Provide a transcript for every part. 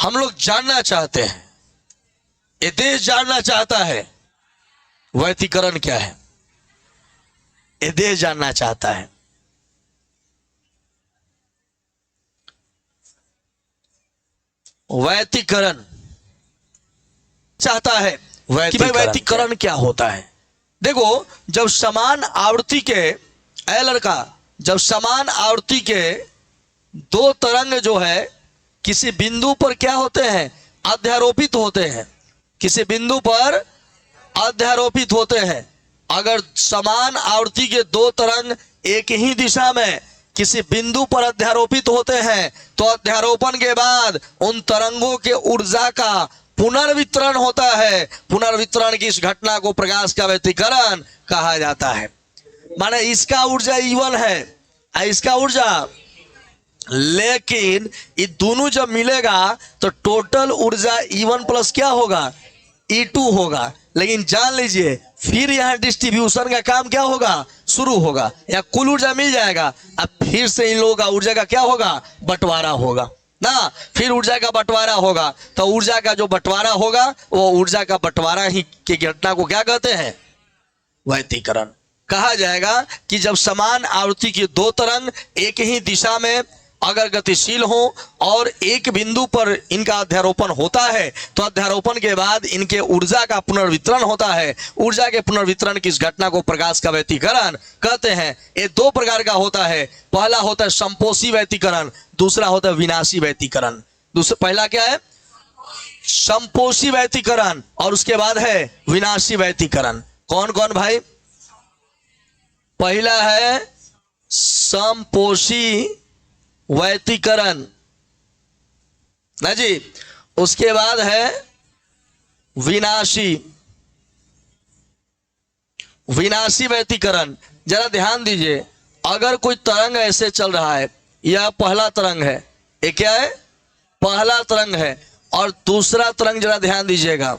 हम लोग जानना चाहते हैं, ये देश जानना चाहता है वैतीकरण क्या है। ये देश जानना चाहता है। वैतीकरण चाहता है कि भाई वैतीकरण क्या होता है। देखो, जब समान आवृत्ति के लड़का, जब समान आवृत्ति के दो तरंग जो है किसी बिंदु पर क्या होते हैं, अध्यारोपित होते हैं। किसी बिंदु पर अध्यारोपित होते हैं। अगर समान आवृत्ति के दो तरंग एक ही दिशा में किसी बिंदु पर अध्यारोपित होते हैं तो अध्यारोपण के बाद उन तरंगों के ऊर्जा का पुनर्वितरण होता है। पुनर्वितरण की इस घटना को प्रकाश का व्यतिकरण कहा जाता है। माने इसका ऊर्जा E1 है, इसका ऊर्जा, लेकिन ये दोनों जब मिलेगा तो टोटल ऊर्जा E1 प्लस क्या होगा, E2 होगा। लेकिन जान लीजिए फिर यहाँ डिस्ट्रीब्यूशन का काम क्या होगा, शुरू होगा। या कुल ऊर्जा मिल जाएगा, अब फिर से इन लोगों का ऊर्जा का क्या होगा, बंटवारा होगा ना। फिर ऊर्जा का बंटवारा होगा तो ऊर्जा का जो बंटवारा होगा वो ऊर्जा का बंटवारा ही की घटना को क्या कहते हैं, वैतीकरण कहा जाएगा। कि जब समान आवृत्ति की दो तरंग एक ही दिशा में अगर गतिशील हो और एक बिंदु पर इनका अध्यारोपण होता है तो अध्यारोपण के बाद इनके ऊर्जा का पुनर्वितरण होता है। ऊर्जा के पुनर्वितरण की इस घटना को प्रकाश का व्यतिकरण कहते हैं। ये दो प्रकार का होता है। पहला होता है संपोषी व्यतिकरण, दूसरा होता है विनाशी व्यतिकरण। पहला क्या है, संपोषी व्यतिकरण, और उसके बाद है विनाशी व्यतिकरण। कौन कौन भाई, पहला है संपोषी व्यतिकरण ना जी, उसके बाद है विनाशी व्यतिकरण। जरा ध्यान दीजिए, अगर कोई तरंग ऐसे चल रहा है, यह पहला तरंग है, ये क्या है, पहला तरंग है, और दूसरा तरंग जरा ध्यान दीजिएगा,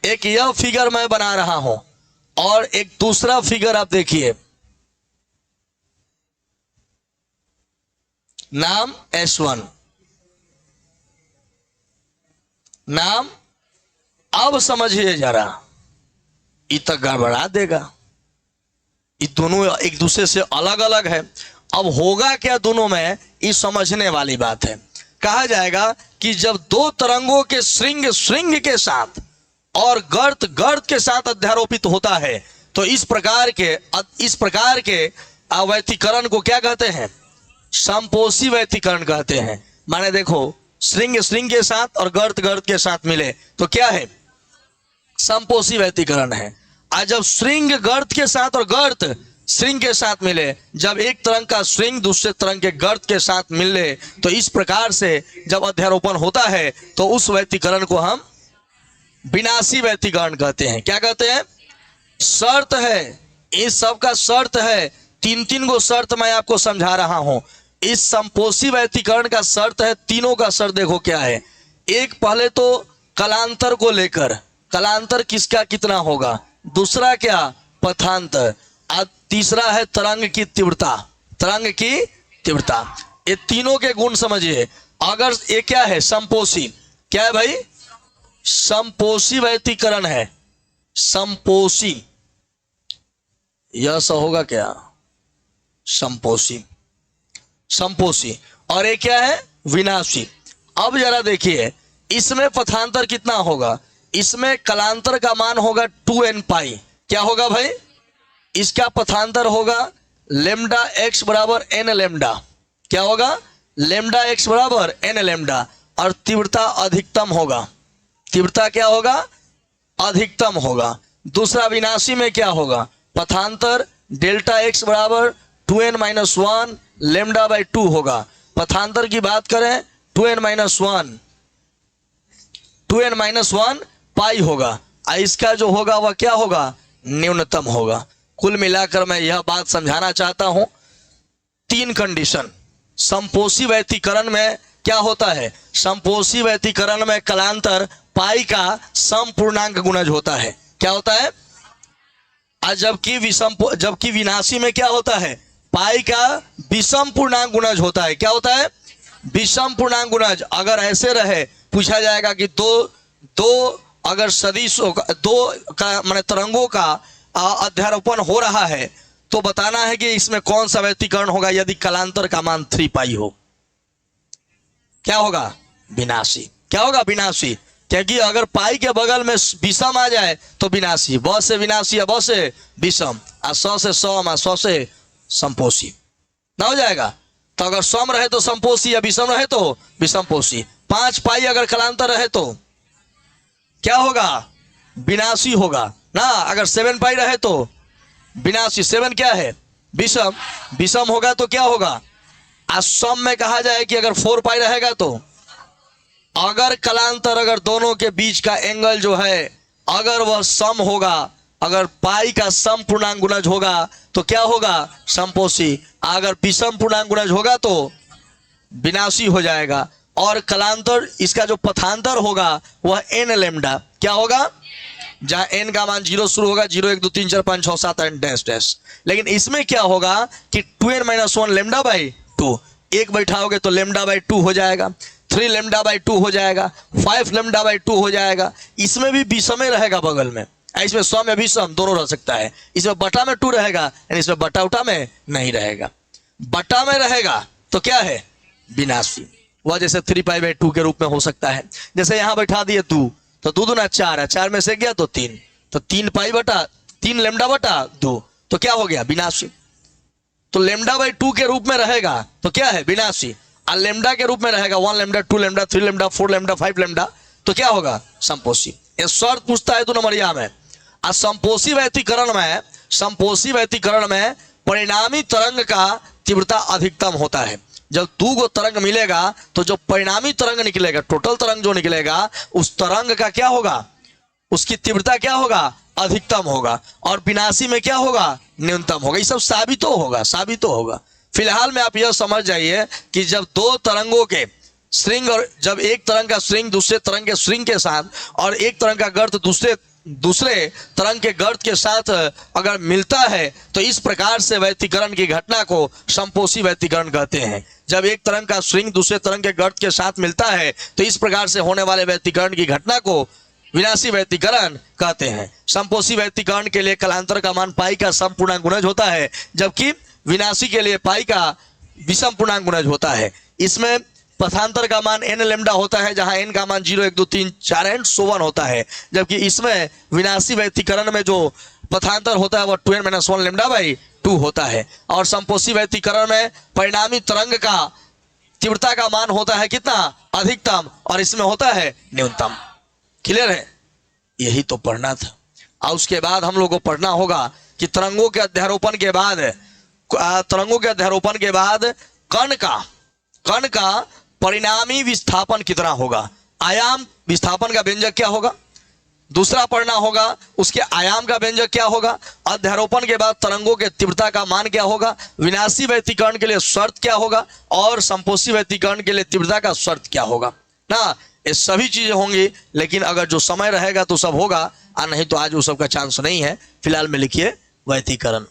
एक यह फिगर मैं बना रहा हूं और एक दूसरा फिगर आप देखिए, नाम S1, नाम, अब समझिए जरा, ये तो गड़बड़ा देगा। ये दोनों एक दूसरे से अलग अलग है। अब होगा क्या दोनों में, ये समझने वाली बात है। कहा जाएगा कि जब दो तरंगों के श्रृंग के साथ और गर्त के साथ अध्यारोपित होता है तो इस प्रकार के वैतीकरण को क्या कहते हैं, संपोषी वैतीकरण कहते हैं। माने देखो, श्रृंग के साथ और गर्त के साथ मिले तो क्या है, संपोषी वैतीकरण है। आज जब श्रृंग गर्त के साथ और गर्त श्रृंग के साथ मिले, जब एक तरंग का श्रृंग दूसरे तरंग के गर्त के साथ मिले तो इस प्रकार से जब अध्यारोपण होता है तो उस वैतीकरण को हम विनाशी व्यतिकरण कहते हैं। क्या कहते हैं, शर्त है, इस सब का शर्त है, तीन गो शर्त मैं आपको समझा रहा हूं। इस संपोषी व्यतिकरण का शर्त है, तीनों का शर्त देखो क्या है। एक, पहले तो कलांतर को लेकर, कलांतर किसका कितना होगा, दूसरा क्या, पथांतर, और तीसरा है तरंग की तीव्रता। ये तीनों के गुण समझिए। अगर ये क्या है, संपोषी, क्या है भाई, संपोषी व्यतिकरण है, संपोषी, यह सब होगा क्या, संपोषी। और ये क्या है, विनाशी। अब जरा देखिए, इसमें पथांतर कितना होगा, इसमें कलांतर का मान होगा 2n पाई। क्या होगा भाई, इसका पथांतर होगा लेमडा x बराबर n लेमडा। क्या होगा, लेमडा x बराबर n लेमडा। और तीव्रता अधिकतम होगा, तीव्रता क्या होगा, अधिकतम होगा। दूसरा विनाशी में क्या होगा, पथांतर डेल्टा x बराबर 2n-1 लेमडा बाई 2 होगा। पथांतर की बात करें 2n-1 पाई होगा। इसका जो होगा वह क्या होगा, न्यूनतम होगा। कुल मिलाकर मैं यह बात समझाना चाहता हूं, तीन कंडीशन संपोषी व्यतिकरण में क्या होता है, संपोषी व्यतिकरण में कलांतर पाई का समपूर्णांक गुणज होता है। क्या होता है, जबकि विनाशी में क्या होता है, पाई का विषम पूर्णांक गुणज होता है। क्या होता है? विषम पूर्णांक गुणज। अगर ऐसे रहे, पूछा जाएगा कि दो अगर सदिश दो का माने तरंगों का अध्यारोपण हो रहा है तो बताना है कि इसमें कौन सा व्यतिकरण होगा यदि कलांतर का मान 3 पाई हो। क्या होगा? विनाशी। क्या होगा? विनाशी। क्योंकि अगर पाई के बगल में विषम आ जाए तो विनाशी। ब से विनाशी है, ब से विषम, और स से सम, और स से समपोषी ना हो जाएगा। तो अगर सम रहे तो समपोषी, या विषम रहे तो विषमपोषी। 5 पाई अगर कलांतर रहे तो क्या होगा? विनाशी होगा ना। अगर 7 पाई रहे तो विनाशी। 7 क्या है? विषम। विषम होगा तो क्या होगा? सम में कहा जाए कि अगर 4 पाई रहेगा तो अगर कलांतर, अगर दोनों के बीच का एंगल जो है अगर वह सम होगा, अगर पाई का सम पूर्णांक गुणज होगा तो क्या होगा? समपोषी। अगर विषम पूर्णांक गुणज होगा तो विनाशी हो जाएगा। और कलांतर, इसका जो पथांतर होगा वह n लैम्डा क्या होगा? जहां n का मान 0 शुरू होगा, 0 1 2 3 4 5 6 7 8 डैश डैश। लेकिन इसमें क्या होगा कि 2n-1 लैम्डा बाई 2, एक बैठाओगे तो लैम्डा बाई 2 हो जाएगा, 3 लैम्डा बाई 2 हो जाएगा, 5 लैम्डा बाई 2 हो जाएगा। इसमें भी विषम रहेगा बगल में, इसमें सम या विषम दोनों रह सकता है। इसमें बटा में 2 रहेगा, यानी इसमें बटा उटा में नहीं रहेगा। बटा में रहेगा तो क्या है? विनाशी। वह जैसे 3 पाई बाई 2 के रूप में हो सकता है। जैसे यहां बैठा दिए 2 तो 2 दूना 4 है, 4 में से गया तो 3, तो 3 पाई बटा 3 लैम्डा बटा 2 तो क्या हो गया? विनाशी। तो लैम्डा बाई 2 के रूप में रहेगा तो क्या है? विनाशी। और लैम्डा के रूप में रहेगा 1 lambda 2 lambda 3 lambda 4 lambda 5 lambda तो क्या होगा? समपोषी। ये शर्त पूछता है 2 नंबरिया में। और समपोषी व्यतिकरण में परिणामी तरंग का तीव्रता अधिकतम होता है। जब 2 गो तरंग मिलेगा तो जो परिणामी तरंग निकलेगा, टोटल तरंग जो निकलेगा, उस तरंग का क्या होगा? उसकी तीव्रता क्या होगा? अधिकतम होगा। और विनाशी में क्या होगा? न्यूनतम होगा। ये सब साबित होगा। फिलहाल में आप यह समझ जाइए कि जब 2 तरंगों के श्रृंग, और जब एक तरंग का श्रृंग दूसरे तरंग के श्रृंग के साथ, और एक तरंग का गर्त दूसरे तरंग के गर्त के साथ अगर मिलता है तो इस प्रकार से व्यतिकरण की घटना को समपोषी व्यतिकरण कहते हैं। जब एक तरंग का श्रृंग दूसरे तरंग के गर्त के साथ मिलता है तो इस प्रकार से होने वाले व्यतिकरण की घटना को विनाशी व्यतिकरण कहते हैं। समपोषी व्यतिकरण के लिए कलांतर का मान पाई का सम पूर्णांक गुणज होता है, जबकि विनाशी के लिए पाई का विषम पूर्णांक गुणज होता है। इसमें पथांतर का मान n लैम्डा होता है, जहां n का मान 0 1 2 3 4 एंड सो 1 होता है, जबकि इसमें विनाशी व्यतिकरण में जो पथांतर होता है वह 2n-1 लैम्डा बाई 2 होता है। और समपोषी व्यतिकरण में परिणामी तरंग का तीव्रता का मान होता है कितना? अधिकतम, और इसमें होता है न्यूनतम। क्लियर है? यही तो पढ़ना था। और उसके बाद हम लोग को पढ़ना होगा कि तरंगों के अध्यारोपण के बाद कण का परिणामी विस्थापन कितना होगा, आयाम विस्थापन का व्यंजक क्या होगा, दूसरा पढ़ना होगा उसके आयाम का व्यंजक क्या होगा, अध्यारोपण के बाद तरंगों के तीव्रता का मान क्या होगा, विनाशी व्यतिकरण के लिए शर्त क्या होगा, और समपोषी व्यतिकरण के लिए तीव्रता का शर्त क्या होगा ना। ये सभी चीजें होंगी, लेकिन अगर जो समय रहेगा तो सब होगा, और नहीं तो आज वो सब का चांस नहीं है। फिलहाल में लिखिए व्यतिकरण।